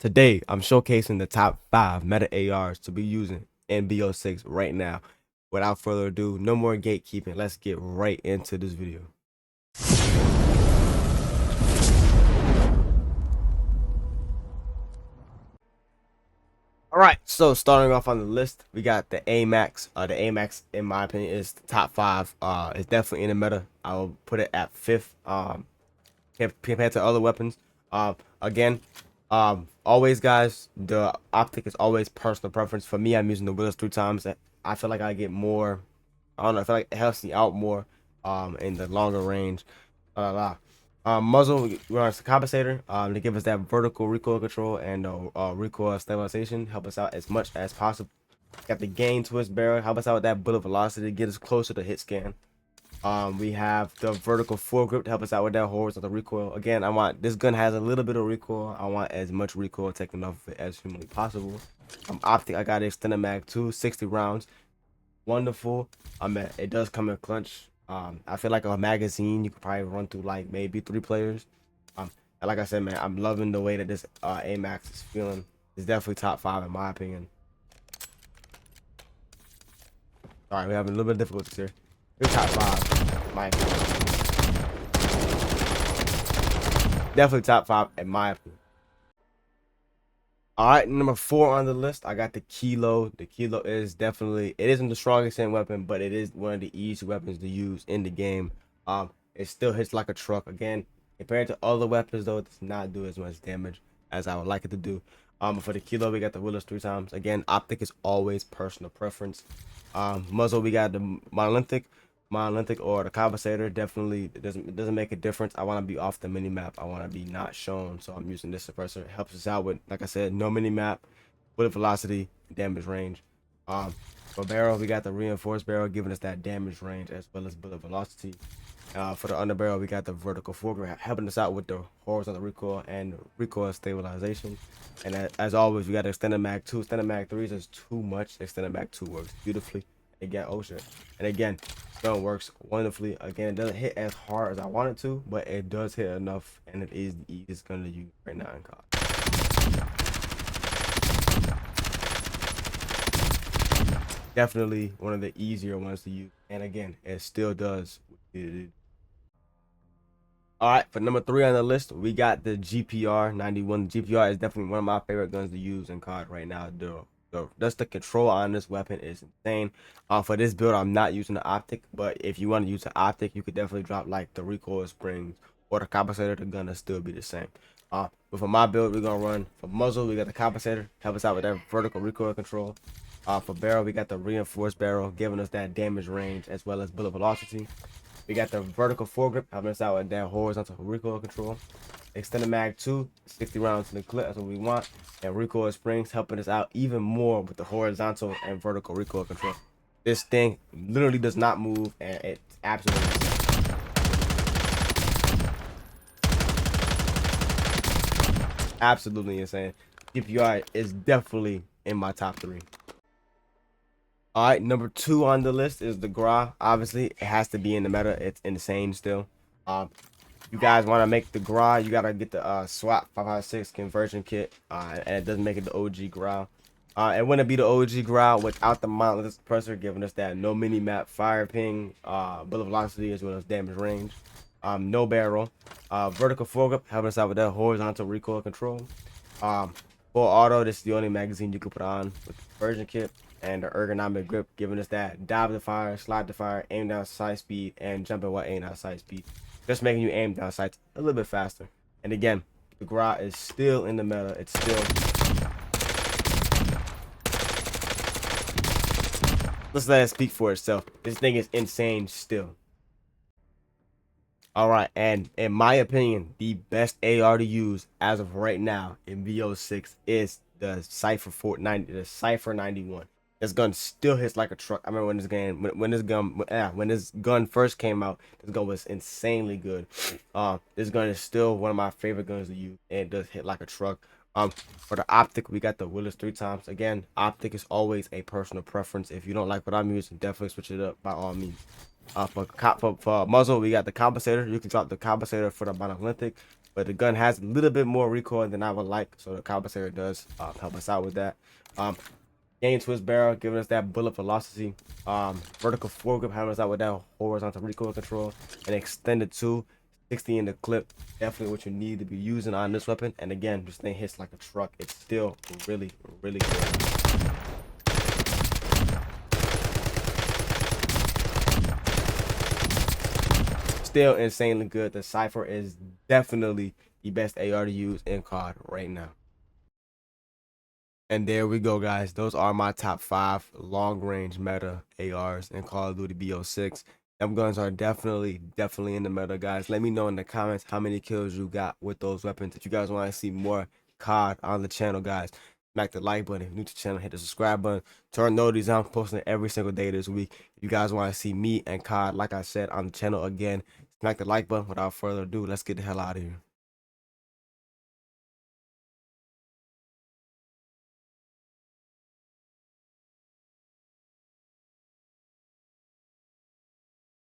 Today, I'm showcasing the top 5 meta ARs to be using in BO6 right now. Without further ado, no more gatekeeping. Let's get right into this video. All right, so starting off on the list, we got the AMAX. The AMAX, in my opinion, is the top 5. It's definitely in the meta. I will put it at 5th. Compared to other weapons. Again, always guys, the optic is always personal preference. For me, I'm using the wheels 3 times. I feel like I get more. I don't know. I feel like it helps me out more. In the longer range. Muzzle, we're on a compensator. To give us that vertical recoil control and recoil stabilization, help us out as much as possible. Got the gain twist barrel, help us out with that bullet velocity, get us closer to hit scan. We have the vertical foregrip to help us out with that horizontal recoil. Again, I want this gun has a little bit of recoil. I want as much recoil taken off of it as humanly possible. Optic, I got an extended mag 2, 60 rounds. Wonderful. It does come in clutch. I feel like a magazine you could probably run through like maybe 3 players. And like I said, man, I'm loving the way that this AMAX is feeling. It's definitely top 5 in my opinion. All right, we're having a little bit of difficulties here. We're top 5, in my opinion. Definitely top 5 in my opinion. All right, number 4 on the list, I got the Kilo. The Kilo is definitely, it isn't the strongest in weapon, but it is one of the easy weapons to use in the game. It still hits like a truck. Again, compared to other weapons though, it does not do as much damage as I would like it to do. For the Kilo, we got the Willis 3 times. Again, optic is always personal preference. Muzzle, we got the monolithic or the compensator. Definitely it doesn't make a difference. I want to be off the mini map. I want to be not shown, so I'm using this suppressor. It helps us out with, like I said, no mini map, bullet velocity, damage range. For barrel, we got the reinforced barrel giving us that damage range as well as bullet velocity. For the underbarrel, we got the vertical foregrip helping us out with the horizontal recoil and recoil stabilization. And as always, we got extended mag 2. Extended mag 3 is too much. Extended mag 2 works beautifully. Again, oh shit. And again, gun works wonderfully. Again, it doesn't hit as hard as I want it to, but it does hit enough, and it is the easiest gun to use right now in COD. Definitely one of the easier ones to use, and again, it still does. All right, for number 3 on the list, we got the GPR 91. The GPR is definitely one of my favorite guns to use in COD right now. Just the control on this weapon is insane. For this build, I'm not using the optic, but if you want to use the optic, you could definitely drop like the recoil springs or the compensator. The gun will still be the same. But for my build, we're gonna run for muzzle. We got the compensator, help us out with that vertical recoil control. For barrel, we got the reinforced barrel, giving us that damage range as well as bullet velocity. We got the vertical foregrip, helping us out with that horizontal recoil control. Extended mag 2, 60 rounds in the clip, that's what we want. And recoil springs helping us out even more with the horizontal and vertical recoil control. This thing literally does not move, and it's absolutely insane. Absolutely insane. DPI is definitely in my top 3. All right, number 2 on the list is the GRA. Obviously, it has to be in the meta. It's insane still. You guys want to make the GRA, you gotta get the SWAT 556 conversion kit, and it doesn't make it the OG GRA. It wouldn't be the OG GRA without the mountless suppressor giving us that no mini map fire ping, bullet velocity as well as damage range. No barrel, vertical foregrip helping us out with that horizontal recoil control. Full auto, this is the only magazine you can put on with the conversion kit. And the ergonomic grip giving us that dive to fire, slide to fire, aim down sight speed, and jumping while aim down sight speed. Just making you aim down sights a little bit faster. And again, the GRA is still in the meta. It's still. Let's let it speak for itself. This thing is insane still. All right, and in my opinion, the best AR to use as of right now in VO6 is the Cypher 91. This gun still hits like a truck. I remember when this game, when this gun first came out, this gun was insanely good. This gun is still one of my favorite guns to use, and it does hit like a truck. For the optic, we got the Willis 3 times. Again, optic is always a personal preference. If you don't like what I'm using, definitely switch it up by all means. For muzzle, we got the compensator. You can drop the compensator for the monolithic. but the gun has a little bit more recoil than I would like, so the compensator does help us out with that. Gain twist barrel, giving us that bullet velocity. Vertical foregrip, having us out with that horizontal recoil control. And extended 60 in the clip. Definitely what you need to be using on this weapon. And again, this thing hits like a truck. It's still really, really good. Still insanely good. The Cypher is definitely the best AR to use in COD right now. And there we go, guys. Those are my top 5 long-range meta ARs in Call of Duty BO6. Them guns are definitely in the meta, guys. Let me know in the comments how many kills you got with those weapons. If you guys want to see more COD on the channel, guys, smack the like button. If you're new to the channel, hit the subscribe button. Turn notifications on. I'm posting every single day this week. If you guys want to see me and COD, like I said, on the channel again, smack the like button. Without further ado, let's get the hell out of here.